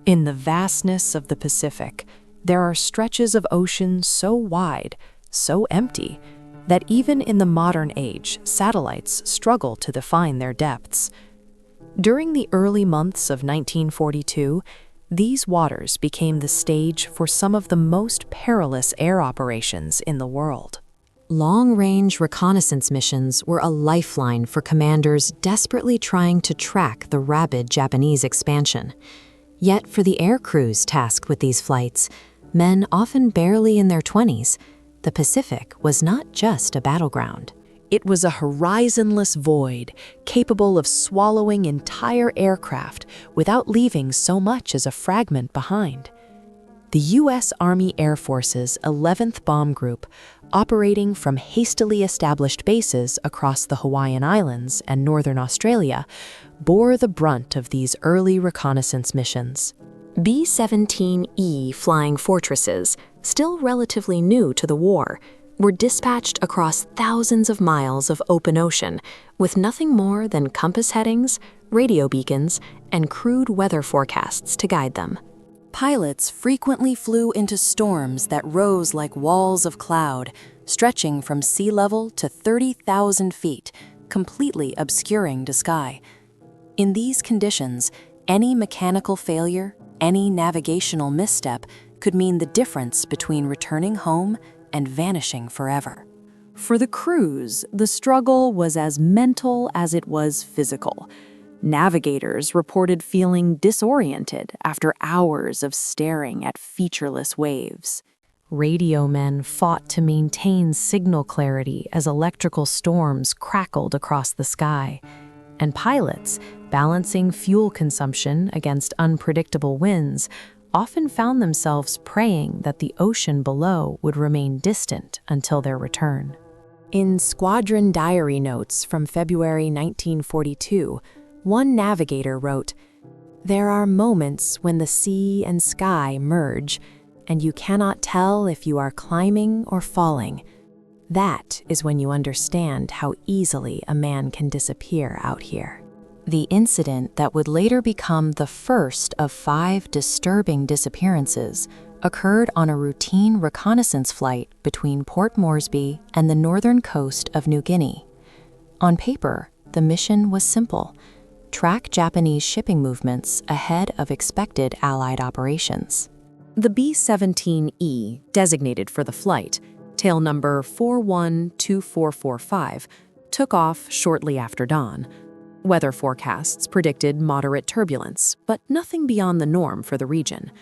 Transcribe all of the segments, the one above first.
In the vastness of the Pacific, there are stretches of ocean so wide, so empty, that even in the modern age, satellites struggle to define their depths. During the early months of 1942, these waters became the stage for some of the most perilous air operations in the world. Long-range reconnaissance missions were a lifeline for commanders desperately trying to track the rapid Japanese expansion. Yet for the air crews tasked with these flights, men often barely in their 20s, the Pacific was not just a battleground. It was a horizonless void, capable of swallowing entire aircraft without leaving so much as a fragment behind. The U.S. Army Air Force's 11th Bomb Group, operating from hastily established bases across the Hawaiian Islands and northern Australia, bore the brunt of these early reconnaissance missions. B-17E flying fortresses, still relatively new to the war, were dispatched across thousands of miles of open ocean with nothing more than compass headings, radio beacons, and crude weather forecasts to guide them. Pilots frequently flew into storms that rose like walls of cloud, stretching from sea level to 30,000 feet, completely obscuring the sky. In these conditions, any mechanical failure, any navigational misstep could mean the difference between returning home and vanishing forever. For the crews, the struggle was as mental as it was physical. Navigators reported feeling disoriented after hours of staring at featureless waves. Radio men fought to maintain signal clarity as electrical storms crackled across the sky. And pilots, balancing fuel consumption against unpredictable winds, often found themselves praying that the ocean below would remain distant until their return. In squadron diary notes from February 1942, one navigator wrote, "There are moments when the sea and sky merge, and you cannot tell if you are climbing or falling. That is when you understand how easily a man can disappear out here." The incident that would later become the first of 5 disturbing disappearances occurred on a routine reconnaissance flight between Port Moresby and the northern coast of New Guinea. On paper, the mission was simple: track Japanese shipping movements ahead of expected Allied operations. The B-17E, designated for the flight, tail number 412445, took off shortly after dawn. Weather forecasts predicted moderate turbulence, but nothing beyond the norm for the region.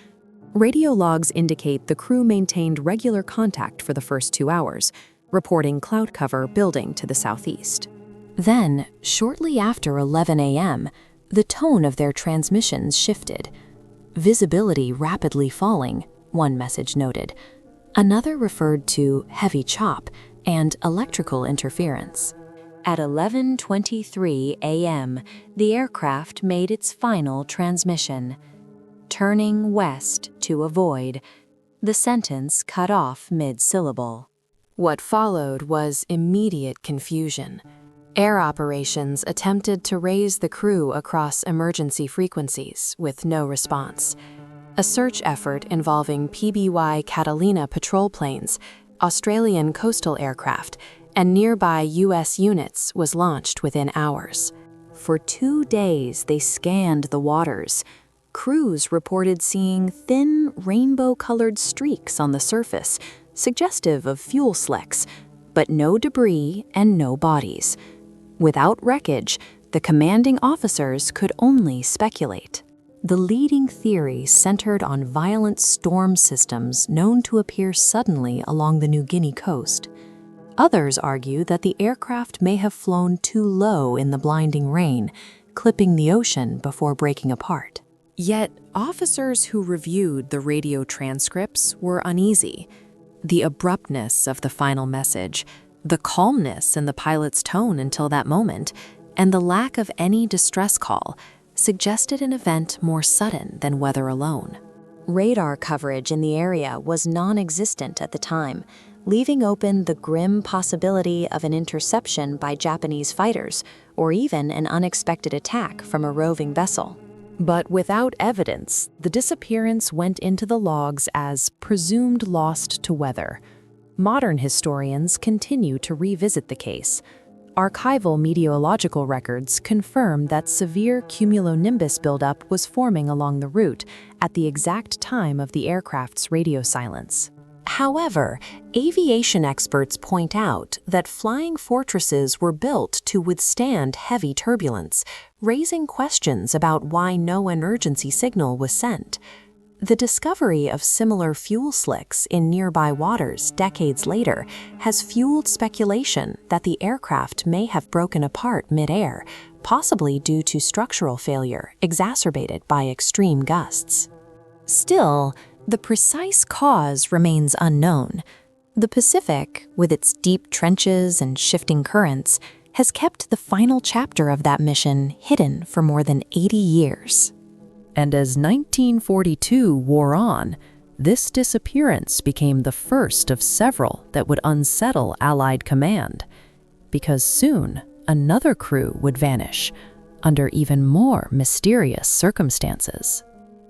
Radio logs indicate the crew maintained regular contact for the first 2 hours, reporting cloud cover building to the southeast. Then, shortly after 11 a.m., the tone of their transmissions shifted. Visibility rapidly falling, one message noted. Another referred to heavy chop and electrical interference. At 11:23 a.m., the aircraft made its final transmission. Turning west to avoid, the sentence cut off mid-syllable. What followed was immediate confusion. Air operations attempted to raise the crew across emergency frequencies with no response. A search effort involving PBY Catalina patrol planes, Australian coastal aircraft, and nearby U.S. units was launched within hours. For 2 days, they scanned the waters. Crews reported seeing thin, rainbow-colored streaks on the surface, suggestive of fuel slicks, but no debris and no bodies. Without wreckage, the commanding officers could only speculate. The leading theory centered on violent storm systems known to appear suddenly along the New Guinea coast. Others argue that the aircraft may have flown too low in the blinding rain, clipping the ocean before breaking apart. Yet, officers who reviewed the radio transcripts were uneasy. The abruptness of the final message, the calmness in the pilot's tone until that moment, and the lack of any distress call suggested an event more sudden than weather alone. Radar coverage in the area was non-existent at the time, leaving open the grim possibility of an interception by Japanese fighters or even an unexpected attack from a roving vessel. But without evidence, the disappearance went into the logs as presumed lost to weather. Modern historians continue to revisit the case. Archival meteorological records confirm that severe cumulonimbus buildup was forming along the route at the exact time of the aircraft's radio silence. However, aviation experts point out that flying fortresses were built to withstand heavy turbulence, raising questions about why no emergency signal was sent. The discovery of similar fuel slicks in nearby waters decades later has fueled speculation that the aircraft may have broken apart mid-air, possibly due to structural failure exacerbated by extreme gusts. Still, the precise cause remains unknown. The Pacific, with its deep trenches and shifting currents, has kept the final chapter of that mission hidden for more than 80 years. And as 1942 wore on, this disappearance became the first of several that would unsettle Allied command, because soon another crew would vanish under even more mysterious circumstances.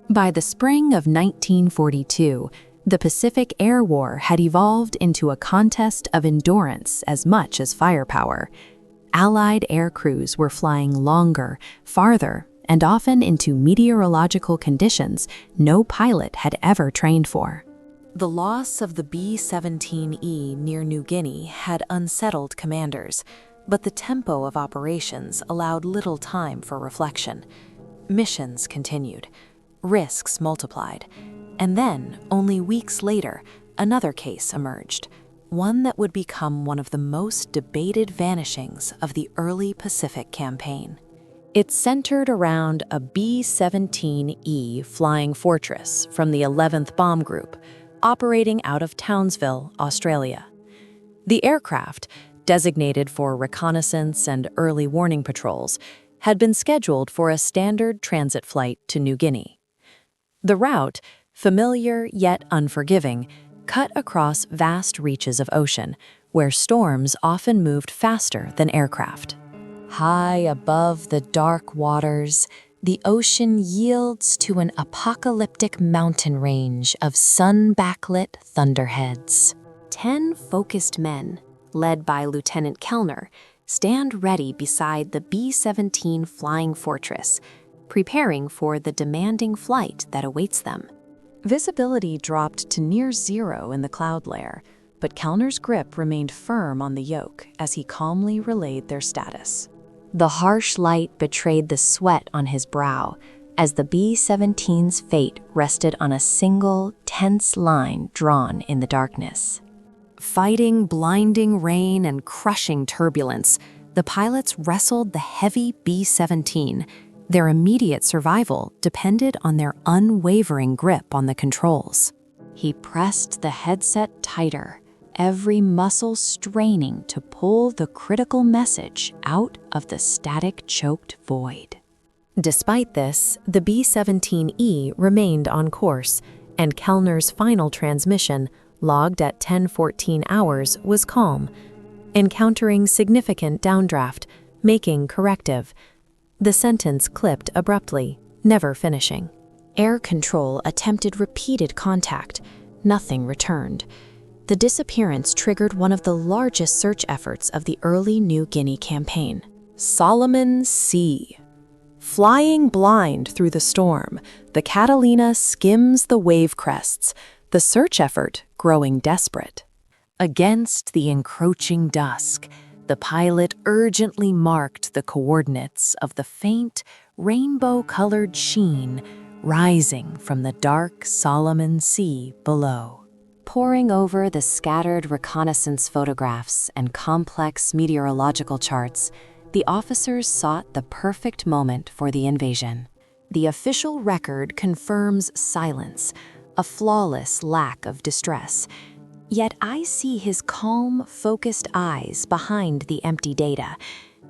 By the spring of 1942, the Pacific Air War had evolved into a contest of endurance as much as firepower. Allied air crews were flying longer, farther, and often into meteorological conditions no pilot had ever trained for. The loss of the B-17E near New Guinea had unsettled commanders, but the tempo of operations allowed little time for reflection. Missions continued, risks multiplied, and then, only weeks later, another case emerged, one that would become one of the most debated vanishings of the early Pacific campaign. It centered around a B-17E Flying Fortress from the 11th Bomb Group, operating out of Townsville, Australia. The aircraft, designated for reconnaissance and early warning patrols, had been scheduled for a standard transit flight to New Guinea. The route, familiar yet unforgiving, cut across vast reaches of ocean, where storms often moved faster than aircraft. High above the dark waters, the ocean yields to an apocalyptic mountain range of sun-backlit thunderheads. 10 focused men, led by Lieutenant Kellner, stand ready beside the B-17 Flying Fortress, preparing for the demanding flight that awaits them. Visibility dropped to near zero in the cloud layer, but Kellner's grip remained firm on the yoke as he calmly relayed their status. The harsh light betrayed the sweat on his brow as the B-17's fate rested on a single, tense line drawn in the darkness. Fighting blinding rain and crushing turbulence, the pilots wrestled the heavy B-17. Their immediate survival depended on their unwavering grip on the controls. He pressed the headset tighter, every muscle straining to pull the critical message out of the static-choked void. Despite this, the B-17E remained on course, and Kellner's final transmission, logged at 10:14 hours, was calm, encountering significant downdraft, making corrective. The sentence clipped abruptly, never finishing. Air control attempted repeated contact. Nothing returned. The disappearance triggered one of the largest search efforts of the early New Guinea campaign. Solomon Sea. Flying blind through the storm, the Catalina skims the wave crests, the search effort growing desperate. Against the encroaching dusk, the pilot urgently marked the coordinates of the faint, rainbow-colored sheen rising from the dark Solomon Sea below. Poring over the scattered reconnaissance photographs and complex meteorological charts, the officers sought the perfect moment for the invasion. The official record confirms silence, a flawless lack of distress. Yet I see his calm, focused eyes behind the empty data,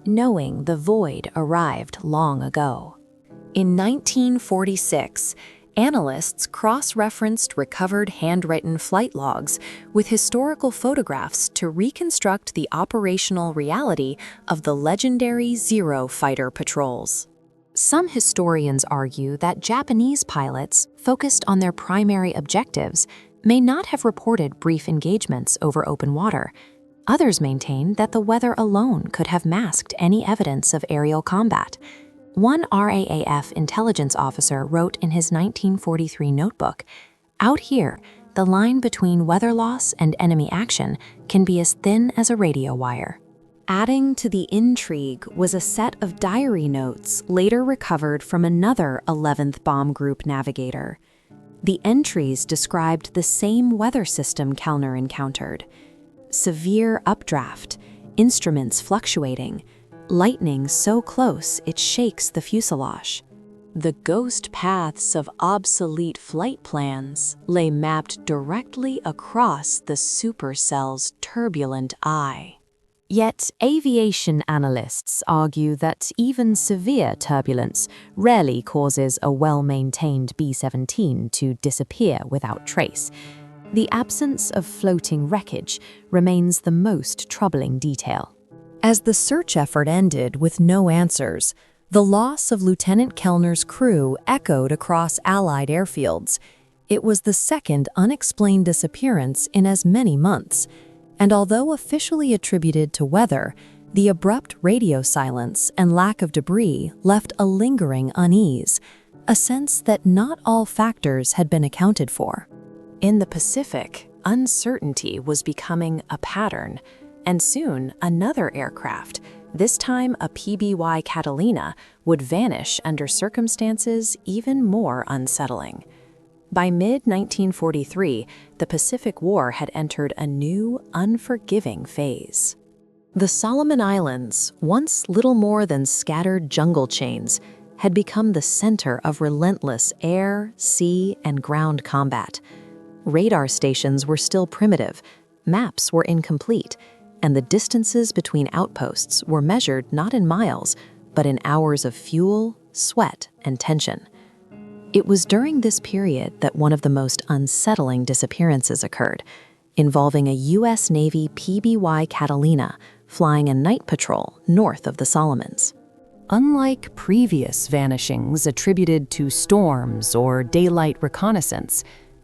knowing the void arrived long ago. In 1946, analysts cross-referenced recovered handwritten flight logs with historical photographs to reconstruct the operational reality of the legendary Zero fighter patrols. Some historians argue that Japanese pilots, focused on their primary objectives, may not have reported brief engagements over open water. Others maintain that the weather alone could have masked any evidence of aerial combat. One RAAF intelligence officer wrote in his 1943 notebook, "Out here, the line between weather loss and enemy action can be as thin as a radio wire." Adding to the intrigue was a set of diary notes later recovered from another 11th Bomb Group navigator. The entries described the same weather system Kellner encountered: severe updraft, instruments fluctuating, lightning so close it shakes the fuselage. The ghost paths of obsolete flight plans lay mapped directly across the supercell's turbulent eye. Yet aviation analysts argue that even severe turbulence rarely causes a well-maintained B-17 to disappear without trace. The absence of floating wreckage remains the most troubling detail. As the search effort ended with no answers, the loss of Lieutenant Kellner's crew echoed across Allied airfields. It was the second unexplained disappearance in as many months, and although officially attributed to weather, the abrupt radio silence and lack of debris left a lingering unease, a sense that not all factors had been accounted for. In the Pacific, uncertainty was becoming a pattern, and soon another aircraft, this time a PBY Catalina, would vanish under circumstances even more unsettling. By mid-1943, the Pacific War had entered a new, unforgiving phase. The Solomon Islands, once little more than scattered jungle chains, had become the center of relentless air, sea, and ground combat. Radar stations were still primitive, maps were incomplete, and the distances between outposts were measured not in miles, but in hours of fuel, sweat, and tension. It was during this period that one of the most unsettling disappearances occurred, involving a U.S. Navy PBY Catalina flying a night patrol north of the Solomons. Unlike previous vanishings attributed to storms or daylight reconnaissance,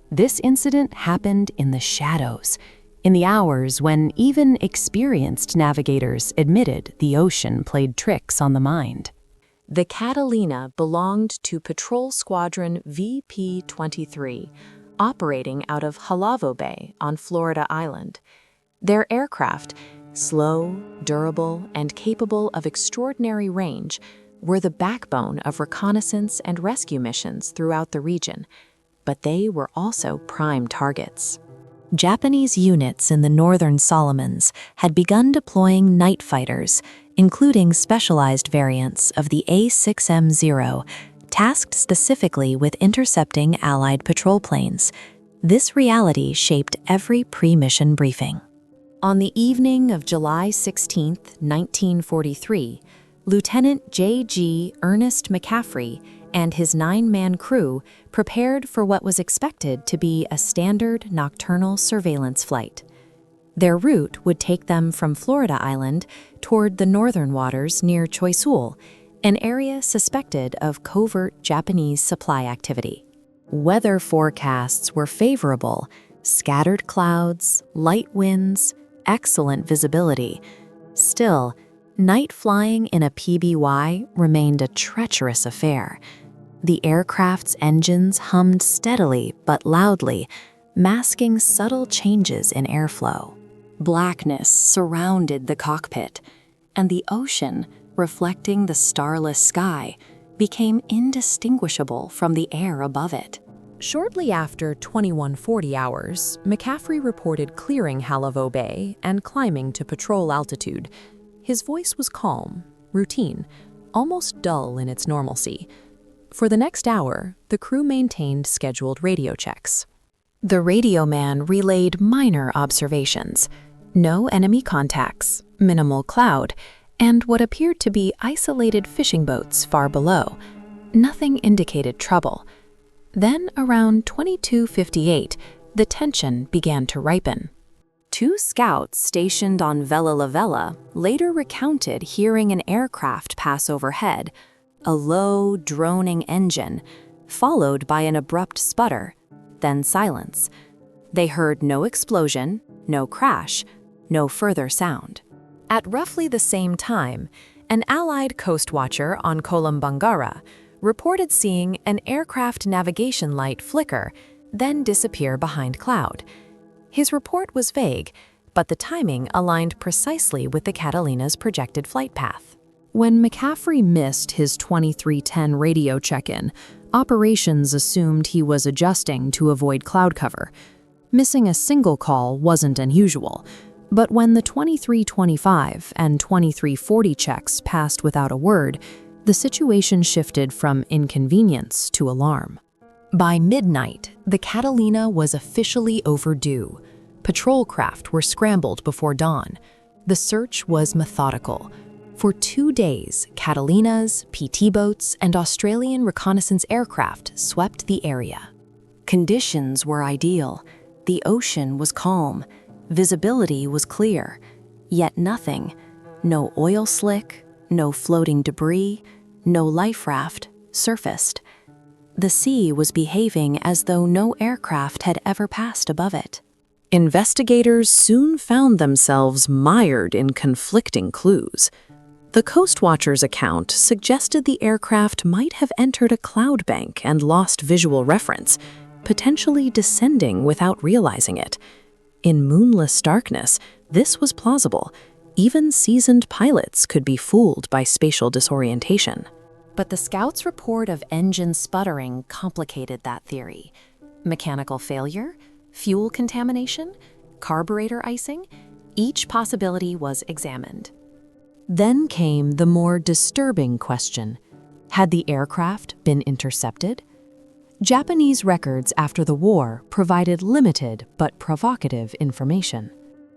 this incident happened in the shadows, in the hours when even experienced navigators admitted the ocean played tricks on the mind. The Catalina belonged to Patrol Squadron VP-23, operating out of Halavo Bay on Florida Island. Their aircraft, slow, durable, and capable of extraordinary range, were the backbone of reconnaissance and rescue missions throughout the region, but they were also prime targets. Japanese units in the northern Solomons had begun deploying night fighters, including specialized variants of the A6M0, tasked specifically with intercepting Allied patrol planes. This reality shaped every pre-mission briefing. On the evening of July 16, 1943, Lieutenant J.G. Ernest McCaffrey and his 9-man crew prepared for what was expected to be a standard nocturnal surveillance flight. Their route would take them from Florida Island toward the northern waters near Choiseul, an area suspected of covert Japanese supply activity. Weather forecasts were favorable: scattered clouds, light winds, excellent visibility. Still, night flying in a PBY remained a treacherous affair. The aircraft's engines hummed steadily but loudly, masking subtle changes in airflow. Blackness surrounded the cockpit, and the ocean, reflecting the starless sky, became indistinguishable from the air above it. Shortly after 2140 hours, McCaffrey reported clearing Halavo Bay and climbing to patrol altitude. His voice was calm, routine, almost dull in its normalcy. For the next hour, the crew maintained scheduled radio checks. The radio man relayed minor observations: no enemy contacts, minimal cloud, and what appeared to be isolated fishing boats far below. Nothing indicated trouble. Then, around 22:58, the tension began to ripen. Two scouts stationed on Vela La Vela later recounted hearing an aircraft pass overhead. a low, droning engine, followed by an abrupt sputter, then silence. They heard no explosion, no crash, no further sound. At roughly the same time, an Allied coast watcher on Kolam Bangara reported seeing an aircraft navigation light flicker, then disappear behind cloud. His report was vague, but the timing aligned precisely with the Catalina's projected flight path. When McCaffrey missed his 2310 radio check-in, operations assumed he was adjusting to avoid cloud cover. Missing a single call wasn't unusual, but when the 2325 and 2340 checks passed without a word, the situation shifted from inconvenience to alarm. By midnight, the Catalina was officially overdue. Patrol craft were scrambled before dawn. The search was methodical. For 2 days, Catalinas, PT boats, and Australian reconnaissance aircraft swept the area. Conditions were ideal. The ocean was calm. Visibility was clear. Yet nothing. No oil slick, no floating debris, no life raft surfaced. The sea was behaving as though no aircraft had ever passed above it. Investigators soon found themselves mired in conflicting clues. The Coast Watcher's account suggested the aircraft might have entered a cloud bank and lost visual reference, potentially descending without realizing it. In moonless darkness, this was plausible. Even seasoned pilots could be fooled by spatial disorientation. But the scouts' report of engine sputtering complicated that theory. Mechanical failure, fuel contamination, carburetor icing, each possibility was examined. Then came the more disturbing question. Had the aircraft been intercepted? Japanese records after the war provided limited but provocative information.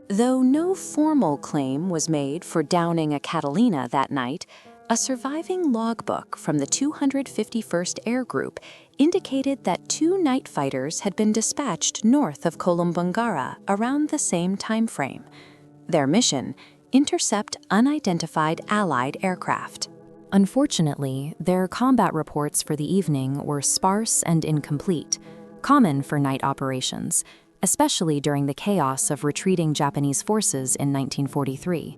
Though no formal claim was made for downing a Catalina that night, a surviving logbook from the 251st Air Group indicated that 2 night fighters had been dispatched north of Kolam Bangara around the same time frame. Their mission: intercept unidentified Allied aircraft. Unfortunately, their combat reports for the evening were sparse and incomplete, common for night operations, especially during the chaos of retreating Japanese forces in 1943.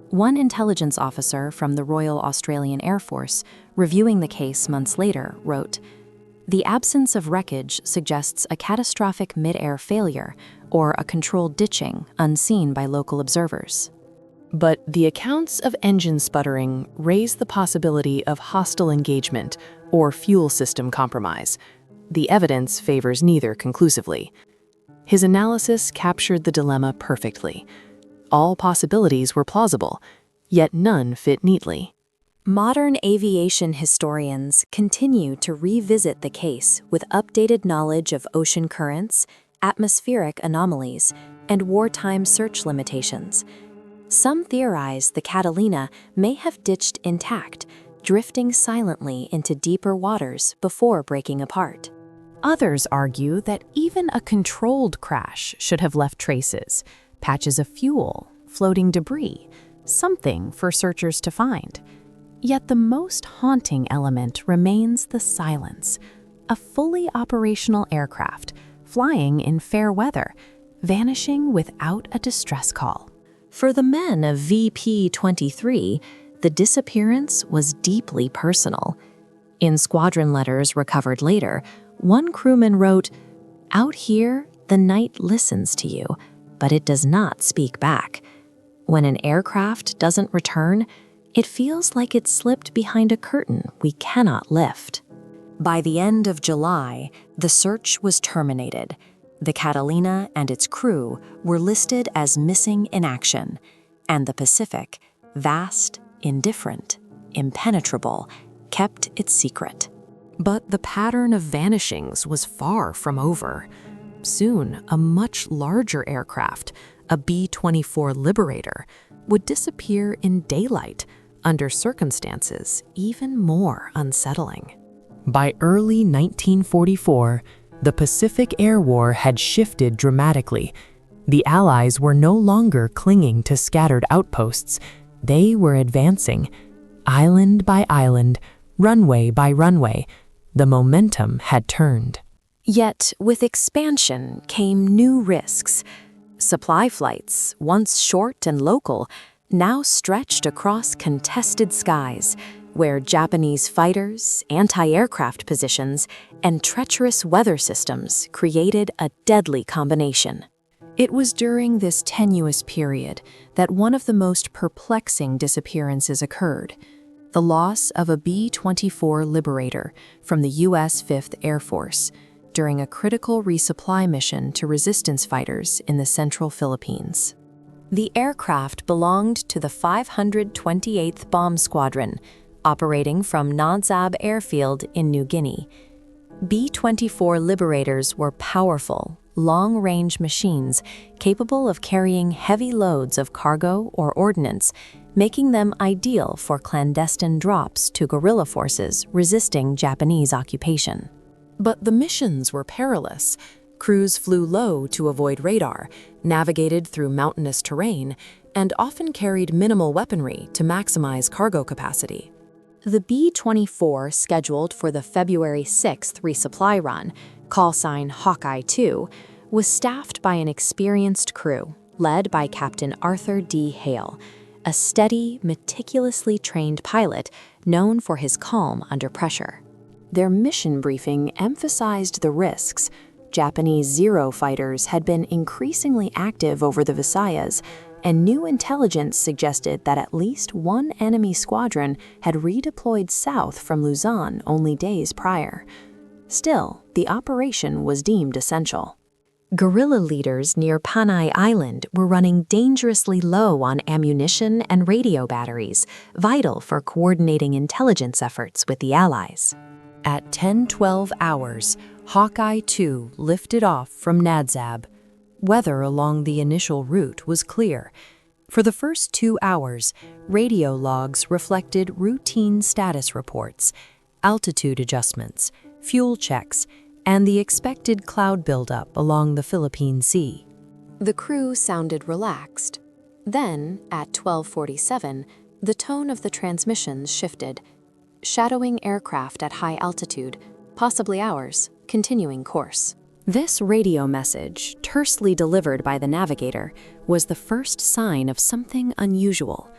One intelligence officer from the Royal Australian Air Force, reviewing the case months later, wrote, "The absence of wreckage suggests a catastrophic mid-air failure or a controlled ditching unseen by local observers." But the accounts of engine sputtering raise the possibility of hostile engagement or fuel system compromise. The evidence favors neither conclusively. His analysis captured the dilemma perfectly. All possibilities were plausible, yet none fit neatly. Modern aviation historians continue to revisit the case with updated knowledge of ocean currents, atmospheric anomalies, and wartime search limitations. Some theorize the Catalina may have ditched intact, drifting silently into deeper waters before breaking apart. Others argue that even a controlled crash should have left traces, patches of fuel, floating debris, something for searchers to find. Yet the most haunting element remains the silence. A fully operational aircraft, flying in fair weather, vanishing without a distress call. For the men of VP-23, the disappearance was deeply personal. In squadron letters recovered later, one crewman wrote, "Out here, the night listens to you, but it does not speak back. When an aircraft doesn't return, it feels like it slipped behind a curtain we cannot lift." By the end of July, the search was terminated. The Catalina and its crew were listed as missing in action, and the Pacific, vast, indifferent, impenetrable, kept its secret. But the pattern of vanishings was far from over. Soon, a much larger aircraft, a B-24 Liberator, would disappear in daylight under circumstances even more unsettling. By early 1944, the Pacific Air War had shifted dramatically. The Allies were no longer clinging to scattered outposts. They were advancing, island by island, Runway by runway, the momentum had turned. Yet, with expansion came new risks. Supply flights, once short and local, now stretched across contested skies, where Japanese fighters, anti-aircraft positions, and treacherous weather systems created a deadly combination. It was during this tenuous period that one of the most perplexing disappearances occurred: the loss of a B-24 Liberator from the U.S. 5th Air Force during a critical resupply mission to resistance fighters in the central Philippines. The aircraft belonged to the 528th Bomb Squadron, operating from Nadzab Airfield in New Guinea. B-24 Liberators were powerful, long-range machines capable of carrying heavy loads of cargo or ordnance, making them ideal for clandestine drops to guerrilla forces resisting Japanese occupation. But the missions were perilous. Crews flew low to avoid radar, navigated through mountainous terrain, and often carried minimal weaponry to maximize cargo capacity. The B-24, scheduled for the February 6th resupply run, call sign Hawkeye 2, was staffed by an experienced crew, led by Captain Arthur D. Hale, a steady, meticulously trained pilot known for his calm under pressure. Their mission briefing emphasized the risks. Japanese Zero fighters had been increasingly active over the Visayas, and new intelligence suggested that at least one enemy squadron had redeployed south from Luzon only days prior. Still, the operation was deemed essential. Guerrilla leaders near Panay Island were running dangerously low on ammunition and radio batteries, vital for coordinating intelligence efforts with the Allies. At 10:12 hours, Hawkeye 2 lifted off from Nadzab. Weather along the initial route was clear. For the first 2 hours, radio logs reflected routine status reports, altitude adjustments, fuel checks, and the expected cloud buildup along the Philippine Sea. The crew sounded relaxed. Then, at 12:47, the tone of the transmissions shifted. Shadowing aircraft at high altitude, possibly ours, continuing course. This radio message, tersely delivered by the navigator, was the first sign of something unusual.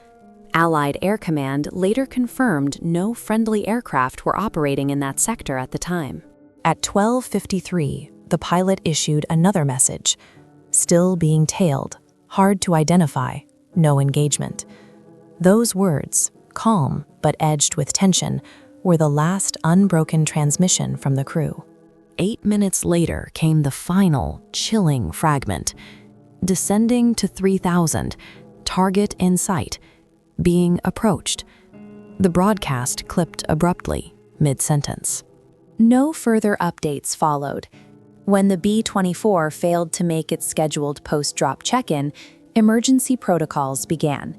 Allied Air Command later confirmed no friendly aircraft were operating in that sector at the time. At 12:53, the pilot issued another message: still being tailed, hard to identify, no engagement. Those words, calm but edged with tension, were the last unbroken transmission from the crew. 8 minutes later came the final, chilling fragment. Descending to 3,000, target in sight, being approached. The broadcast clipped abruptly, mid-sentence. No further updates followed. When the B-24 failed to make its scheduled post-drop check-in, emergency protocols began.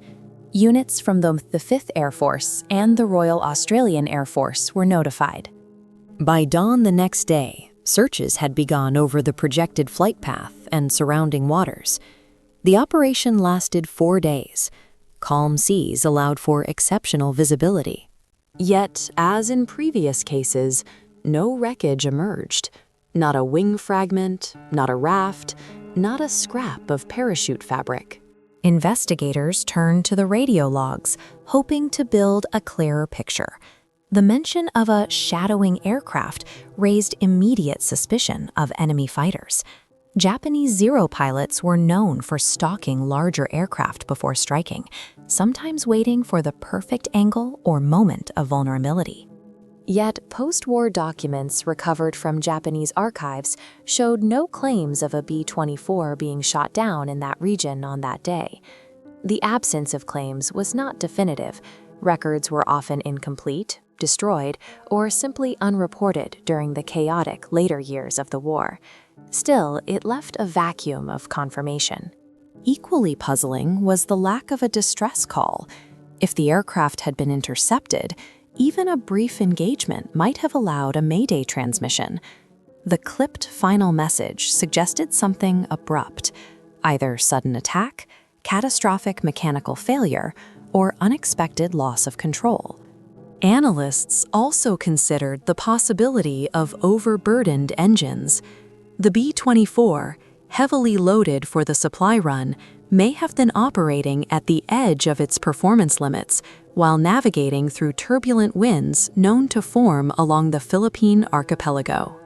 Units from the 5th Air Force and the Royal Australian Air Force were notified. By dawn the next day, searches had begun over the projected flight path and surrounding waters. The operation lasted 4 days. Calm seas allowed for exceptional visibility. Yet, as in previous cases, no wreckage emerged. Not a wing fragment, not a raft, not a scrap of parachute fabric. Investigators turned to the radio logs, hoping to build a clearer picture. The mention of a shadowing aircraft raised immediate suspicion of enemy fighters. Japanese Zero pilots were known for stalking larger aircraft before striking, sometimes waiting for the perfect angle or moment of vulnerability. Yet, post-war documents recovered from Japanese archives showed no claims of a B-24 being shot down in that region on that day. The absence of claims was not definitive. Records were often incomplete, destroyed, or simply unreported during the chaotic later years of the war. Still, it left a vacuum of confirmation. Equally puzzling was the lack of a distress call. If the aircraft had been intercepted, even a brief engagement might have allowed a Mayday transmission. The clipped final message suggested something abrupt, either sudden attack, catastrophic mechanical failure, or unexpected loss of control. Analysts also considered the possibility of overburdened engines. The B-24, heavily loaded for the supply run, may have been operating at the edge of its performance limits while navigating through turbulent winds known to form along the Philippine archipelago.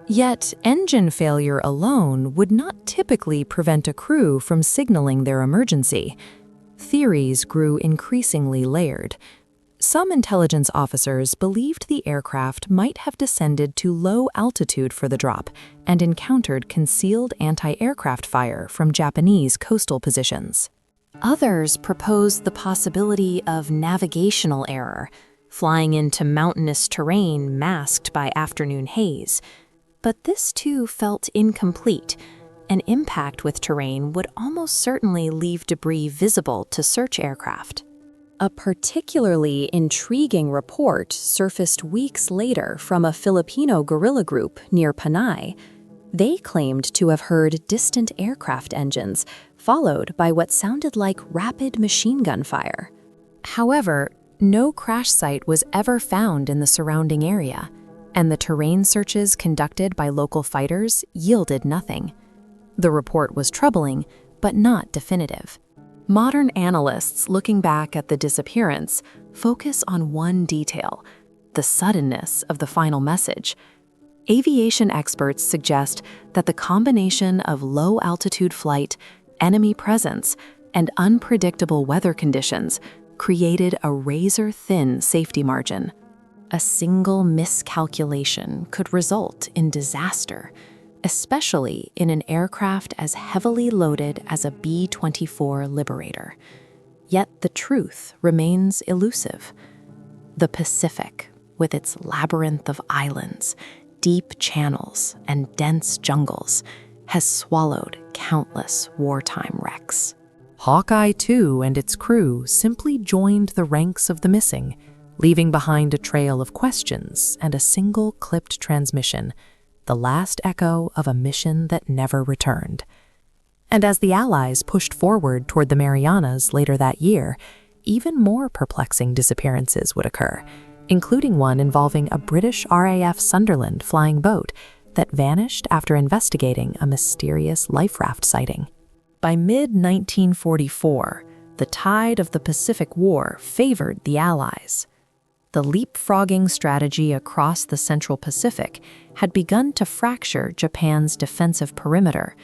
Yet, engine failure alone would not typically prevent a crew from signaling their emergency. Theories grew increasingly layered. Some intelligence officers believed the aircraft might have descended to low altitude for the drop and encountered concealed anti-aircraft fire from Japanese coastal positions. Others proposed the possibility of navigational error, flying into mountainous terrain masked by afternoon haze. But this too felt incomplete. An impact with terrain would almost certainly leave debris visible to search aircraft. A particularly intriguing report surfaced weeks later from a Filipino guerrilla group near Panay. They claimed to have heard distant aircraft engines, followed by what sounded like rapid machine gun fire. However, no crash site was ever found in the surrounding area, and the terrain searches conducted by local fighters yielded nothing. The report was troubling, but not definitive. Modern analysts looking back at the disappearance focus on one detail: the suddenness of the final message. Aviation experts suggest that the combination of low-altitude flight, enemy presence, and unpredictable weather conditions created a razor-thin safety margin. A single miscalculation could result in disaster, especially in an aircraft as heavily loaded as a B-24 Liberator. Yet the truth remains elusive. The Pacific, with its labyrinth of islands, deep channels, and dense jungles, has swallowed countless wartime wrecks. Hawkeye 2 and its crew simply joined the ranks of the missing, leaving behind a trail of questions and a single clipped transmission, the last echo of a mission that never returned. And as the Allies pushed forward toward the Marianas later that year, even more perplexing disappearances would occur, including one involving a British RAF Sunderland flying boat that vanished after investigating a mysterious life raft sighting. By mid-1944, the tide of the Pacific War favored the Allies. The leapfrogging strategy across the Central Pacific had begun to fracture Japan's defensive perimeter,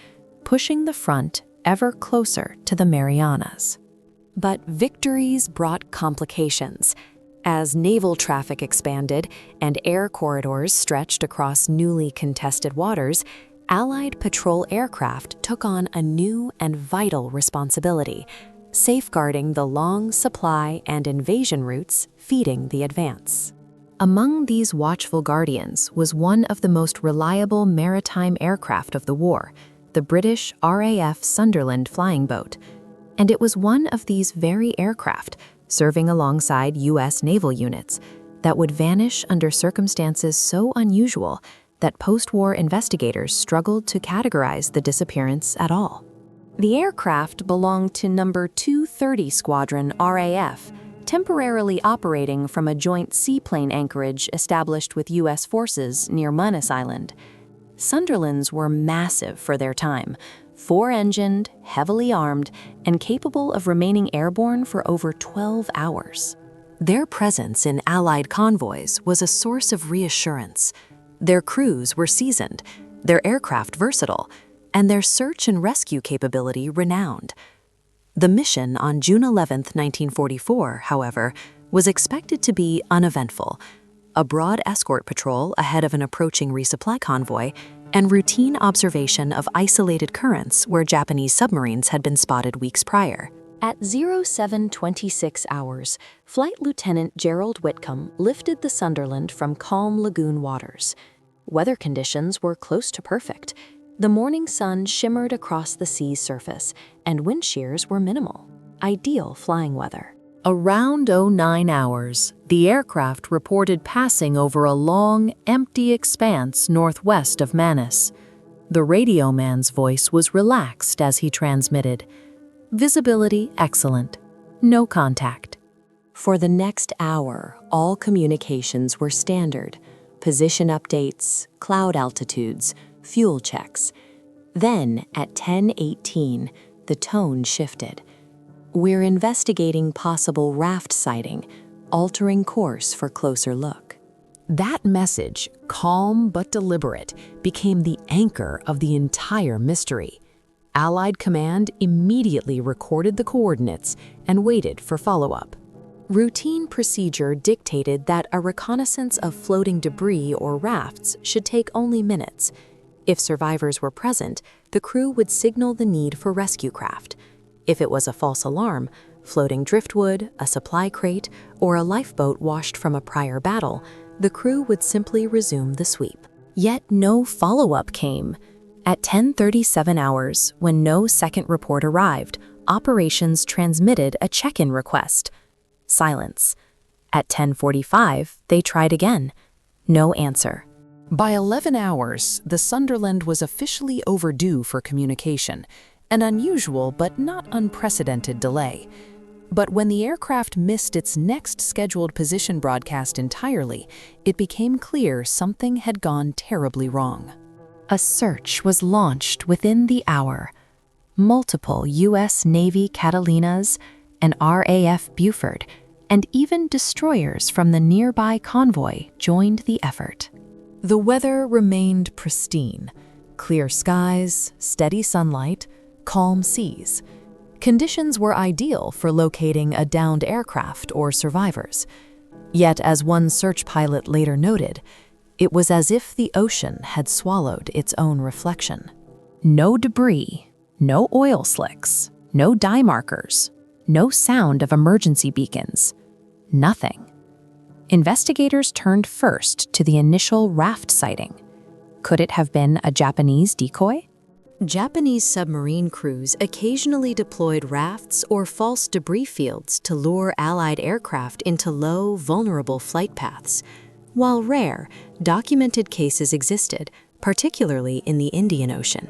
pushing the front ever closer to the Marianas. But victories brought complications. As naval traffic expanded and air corridors stretched across newly contested waters, Allied patrol aircraft took on a new and vital responsibility: safeguarding the long supply and invasion routes feeding the advance. Among these watchful guardians was one of the most reliable maritime aircraft of the war, the British RAF Sunderland flying boat. And it was one of these very aircraft, serving alongside U.S. naval units, that would vanish under circumstances so unusual that post-war investigators struggled to categorize the disappearance at all. The aircraft belonged to No. 230 Squadron RAF, temporarily operating from a joint seaplane anchorage established with U.S. forces near Manus Island. Sunderlands were massive for their time, four-engined, heavily armed, and capable of remaining airborne for over 12 hours. Their presence in Allied convoys was a source of reassurance. Their crews were seasoned, their aircraft versatile, and their search and rescue capability renowned. The mission on June 11, 1944, however, was expected to be uneventful: a broad escort patrol ahead of an approaching resupply convoy, and routine observation of isolated currents where Japanese submarines had been spotted weeks prior. At 07:26 hours, Flight Lieutenant Gerald Whitcomb lifted the Sunderland from calm lagoon waters. Weather conditions were close to perfect. The morning sun shimmered across the sea's surface, and wind shears were minimal. Ideal flying weather. Around 09 hours, the aircraft reported passing over a long, empty expanse northwest of Manus. The radio man's voice was relaxed as he transmitted. Visibility excellent. No contact. For the next hour, all communications were standard: position updates, cloud altitudes, fuel checks. Then, at 10:18, the tone shifted. "We're investigating possible raft sighting, altering course for closer look." That message, calm but deliberate, became the anchor of the entire mystery. Allied command immediately recorded the coordinates and waited for follow-up. Routine procedure dictated that a reconnaissance of floating debris or rafts should take only minutes. If survivors were present, the crew would signal the need for rescue craft. If it was a false alarm, floating driftwood, a supply crate, or a lifeboat washed from a prior battle, the crew would simply resume the sweep. Yet no follow-up came. At 10:37 hours, when no second report arrived, operations transmitted a check-in request. Silence. At 10:45, they tried again. No answer. By 11 hours, the Sunderland was officially overdue for communication, an unusual but not unprecedented delay. But when the aircraft missed its next scheduled position broadcast entirely, it became clear something had gone terribly wrong. A search was launched within the hour. Multiple U.S. Navy Catalinas, an RAF Buford, and even destroyers from the nearby convoy joined the effort. The weather remained pristine. Clear skies, steady sunlight, calm seas. Conditions were ideal for locating a downed aircraft or survivors. Yet, as one search pilot later noted, it was as if the ocean had swallowed its own reflection. No debris, no oil slicks, no dye markers, no sound of emergency beacons. Nothing. Investigators turned first to the initial raft sighting. Could it have been a Japanese decoy? Japanese submarine crews occasionally deployed rafts or false debris fields to lure Allied aircraft into low, vulnerable flight paths. While rare, documented cases existed, particularly in the Indian Ocean.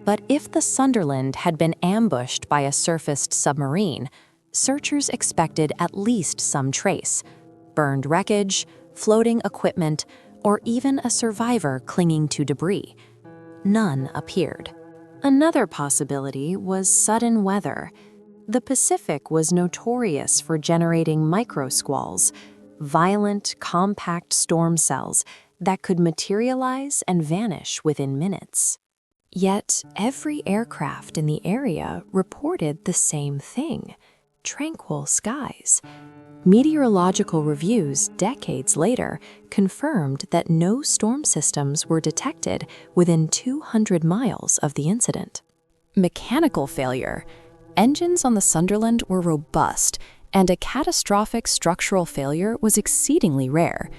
But if the Sunderland had been ambushed by a surfaced submarine, searchers expected at least some trace: burned wreckage, floating equipment, or even a survivor clinging to debris. None appeared. Another possibility was sudden weather. The Pacific was notorious for generating microsqualls, violent, compact storm cells that could materialize and vanish within minutes. Yet every aircraft in the area reported the same thing: tranquil skies. Meteorological reviews decades later confirmed that no storm systems were detected within 200 miles of the incident. Mechanical failure. Engines on the Sunderland were robust, and a catastrophic structural failure was exceedingly rare.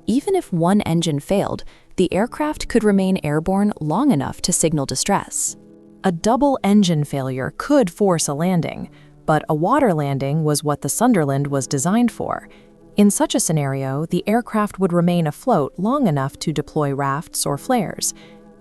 Even if one engine failed, the aircraft could remain airborne long enough to signal distress. A double engine failure could force a landing, but a water landing was what the Sunderland was designed for. In such a scenario, the aircraft would remain afloat long enough to deploy rafts or flares.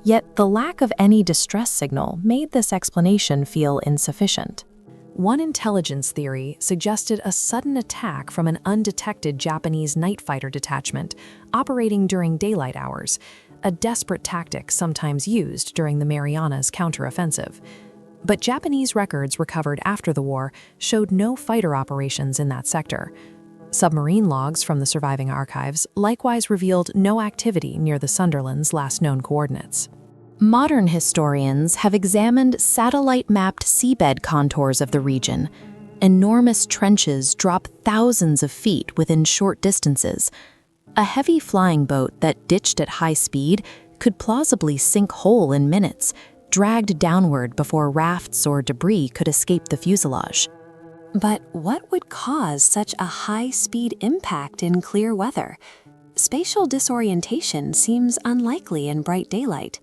Yet the lack of any distress signal made this explanation feel insufficient. One intelligence theory suggested a sudden attack from an undetected Japanese night fighter detachment operating during daylight hours, a desperate tactic sometimes used during the Marianas counteroffensive. But Japanese records recovered after the war showed no fighter operations in that sector. Submarine logs from the surviving archives likewise revealed no activity near the Sunderland's last known coordinates. Modern historians have examined satellite-mapped seabed contours of the region. Enormous trenches drop thousands of feet within short distances. A heavy flying boat that ditched at high speed could plausibly sink whole in minutes, dragged downward before rafts or debris could escape the fuselage. But what would cause such a high-speed impact in clear weather? Spatial disorientation seems unlikely in bright daylight.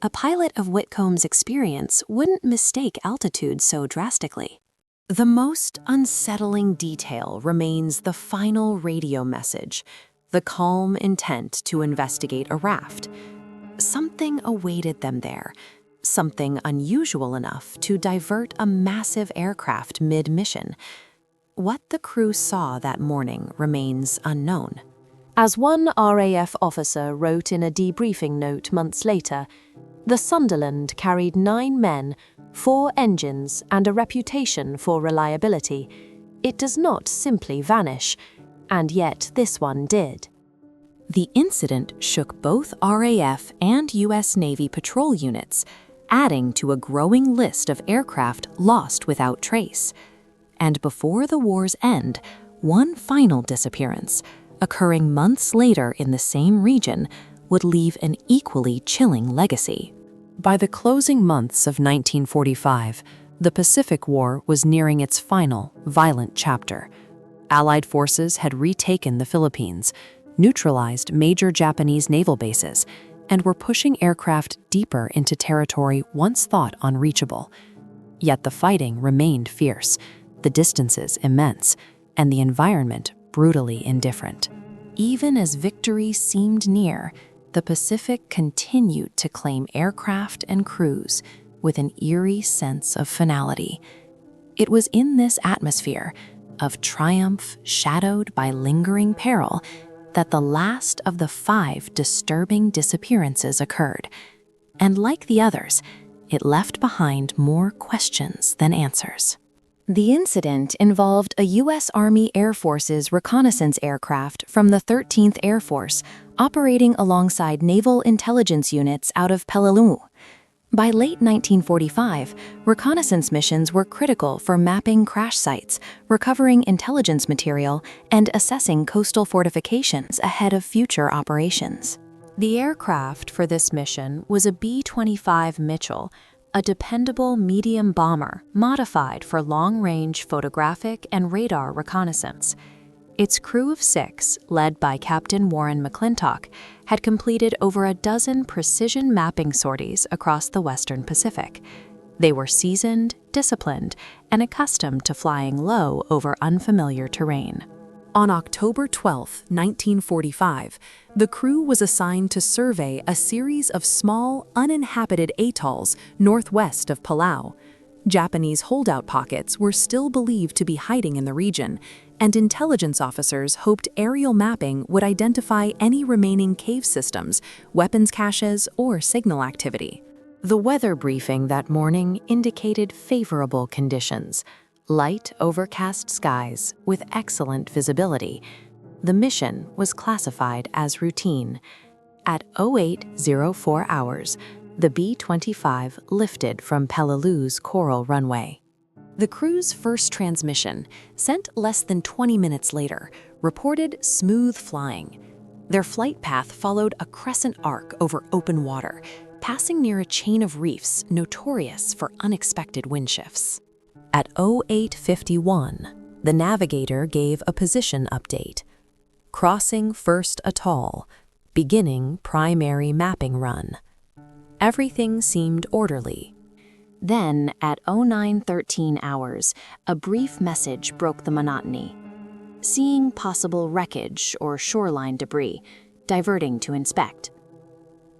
A pilot of Whitcomb's experience wouldn't mistake altitude so drastically. The most unsettling detail remains the final radio message, the calm intent to investigate a raft. Something awaited them there. Something unusual enough to divert a massive aircraft mid-mission. what the crew saw that morning remains unknown. As one RAF officer wrote in a debriefing note months later, the Sunderland carried 9 men, 4 engines, and a reputation for reliability. It does not simply vanish, and yet this one did. The incident shook both RAF and U.S. Navy patrol units, adding to a growing list of aircraft lost without trace. And before the war's end, one final disappearance, occurring months later in the same region, would leave an equally chilling legacy. By the closing months of 1945, the Pacific War was nearing its final, violent chapter. Allied forces had retaken the Philippines, neutralized major Japanese naval bases, and were pushing aircraft deeper into territory once thought unreachable. Yet the fighting remained fierce, the distances immense, and the environment brutally indifferent. Even as victory seemed near, the Pacific continued to claim aircraft and crews with an eerie sense of finality. It was in this atmosphere of triumph shadowed by lingering peril that the last of the 5 disturbing disappearances occurred. And like the others, it left behind more questions than answers. The incident involved a U.S. Army Air Force's reconnaissance aircraft from the 13th Air Force operating alongside naval intelligence units out of Peleliu. By late 1945, reconnaissance missions were critical for mapping crash sites, recovering intelligence material, and assessing coastal fortifications ahead of future operations. The aircraft for this mission was a B-25 Mitchell, a dependable medium bomber modified for long-range photographic and radar reconnaissance. Its crew of 6, led by Captain Warren McClintock, had completed over a dozen precision mapping sorties across the Western Pacific. They were seasoned, disciplined, and accustomed to flying low over unfamiliar terrain. On October 12, 1945, the crew was assigned to survey a series of small, uninhabited atolls northwest of Palau. Japanese holdout pockets were still believed to be hiding in the region, and intelligence officers hoped aerial mapping would identify any remaining cave systems, weapons caches, or signal activity. The weather briefing that morning indicated favorable conditions. Light, overcast skies with excellent visibility. The mission was classified as routine. At 08:04 hours, the B-25 lifted from Peleliu's coral runway. The crew's first transmission, sent less than 20 minutes later, reported smooth flying. Their flight path followed a crescent arc over open water, passing near a chain of reefs notorious for unexpected wind shifts. At 08:51, the navigator gave a position update. Crossing first atoll, beginning primary mapping run. Everything seemed orderly. Then, at 09:13 hours, a brief message broke the monotony. Seeing possible wreckage or shoreline debris, diverting to inspect.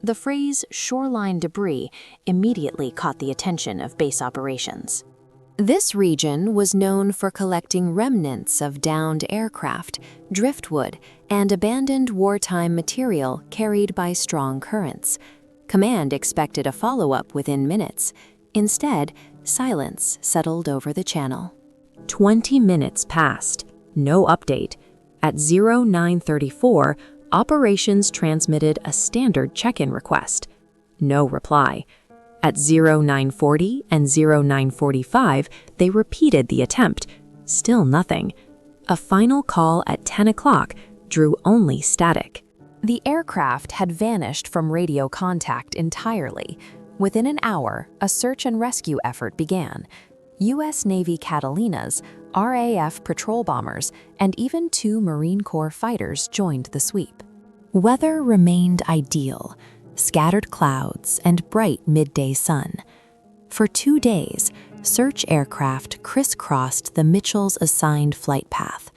The phrase shoreline debris immediately caught the attention of base operations. This region was known for collecting remnants of downed aircraft, driftwood, and abandoned wartime material carried by strong currents. Command expected a follow-up within minutes. Instead, silence settled over the channel. 20 minutes passed. No update. At 09:34, operations transmitted a standard check-in request. No reply. At 09:40 and 09:45, they repeated the attempt. Still nothing. A final call at 10 o'clock drew only static. The aircraft had vanished from radio contact entirely. Within an hour, a search and rescue effort began. U.S. Navy Catalinas, RAF patrol bombers, and even 2 Marine Corps fighters joined the sweep. Weather remained ideal. Scattered clouds, and bright midday sun. For 2 days, search aircraft crisscrossed the Mitchell's assigned flight path.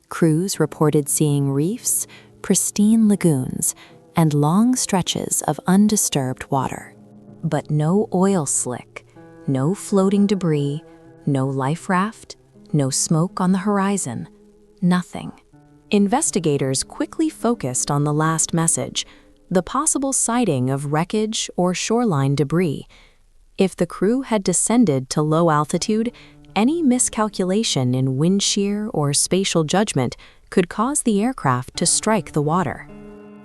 Crews reported seeing reefs, pristine lagoons, and long stretches of undisturbed water. But no oil slick, no floating debris, no life raft, No smoke on the horizon. Nothing. Investigators quickly focused on the last message, the possible sighting of wreckage or shoreline debris. If the crew had descended to low altitude, any miscalculation in wind shear or spatial judgment could cause the aircraft to strike the water.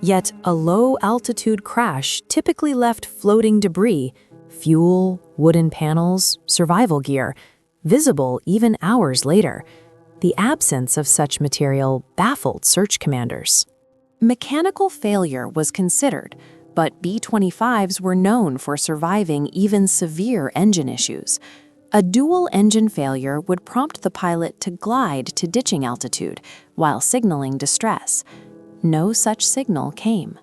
Yet a low-altitude crash typically left floating debris, fuel, wooden panels, survival gear, visible even hours later. The absence of such material baffled search commanders. Mechanical failure was considered, but B-25s were known for surviving even severe engine issues. A dual engine failure would prompt the pilot to glide to ditching altitude while signaling distress. No such signal came.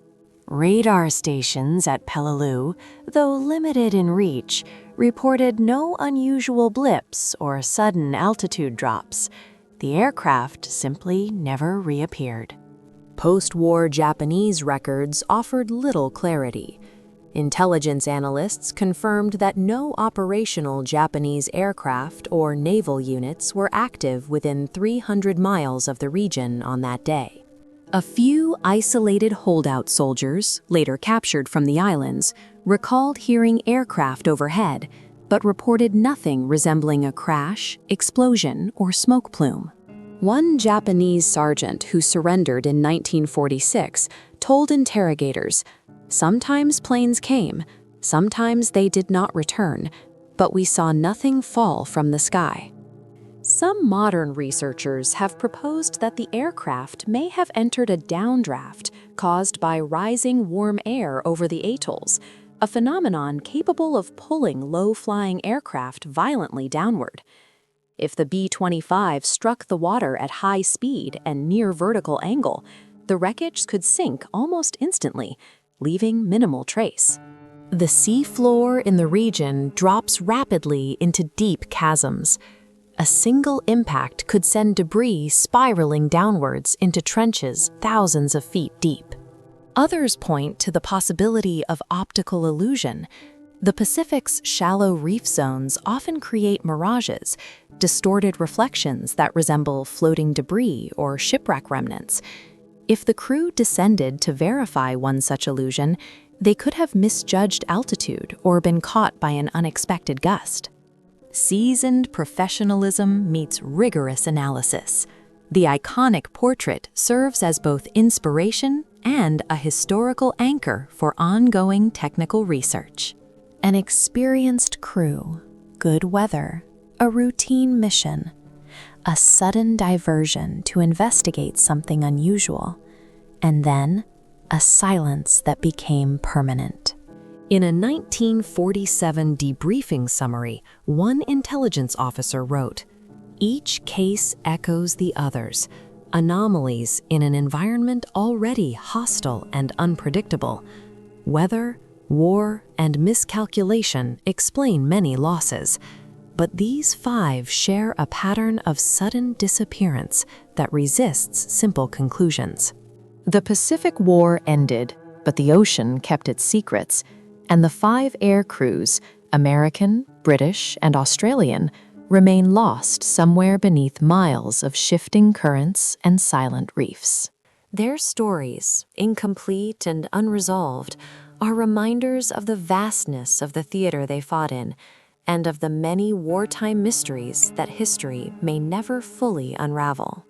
Radar stations at Peleliu, though limited in reach, reported no unusual blips or sudden altitude drops. The aircraft simply never reappeared. Post-war Japanese records offered little clarity. Intelligence analysts confirmed that no operational Japanese aircraft or naval units were active within 300 miles of the region on that day. A few isolated holdout soldiers, later captured from the islands, recalled hearing aircraft overhead, but reported nothing resembling a crash, explosion, or smoke plume. One Japanese sergeant who surrendered in 1946 told interrogators, "Sometimes planes came, sometimes they did not return, but we saw nothing fall from the sky." Some modern researchers have proposed that the aircraft may have entered a downdraft caused by rising warm air over the atolls, a phenomenon capable of pulling low-flying aircraft violently downward. If the B-25 struck the water at high speed and near vertical angle, the wreckage could sink almost instantly, leaving minimal trace. The sea floor in the region drops rapidly into deep chasms. A single impact could send debris spiraling downwards into trenches thousands of feet deep. Others point to the possibility of optical illusion. The Pacific's shallow reef zones often create mirages, distorted reflections that resemble floating debris or shipwreck remnants. If the crew descended to verify one such illusion, they could have misjudged altitude or been caught by an unexpected gust. Seasoned professionalism meets rigorous analysis. The iconic portrait serves as both inspiration and a historical anchor for ongoing technical research. An experienced crew, good weather, a routine mission, a sudden diversion to investigate something unusual, and then a silence that became permanent. In a 1947 debriefing summary, one intelligence officer wrote, "Each case echoes the others, anomalies in an environment already hostile and unpredictable. Weather, war, and miscalculation explain many losses, but these 5 share a pattern of sudden disappearance that resists simple conclusions." The Pacific War ended, but the ocean kept its secrets, and the 5 air crews, American, British, and Australian, remain lost somewhere beneath miles of shifting currents and silent reefs. Their stories, incomplete and unresolved, are reminders of the vastness of the theater they fought in, and of the many wartime mysteries that history may never fully unravel.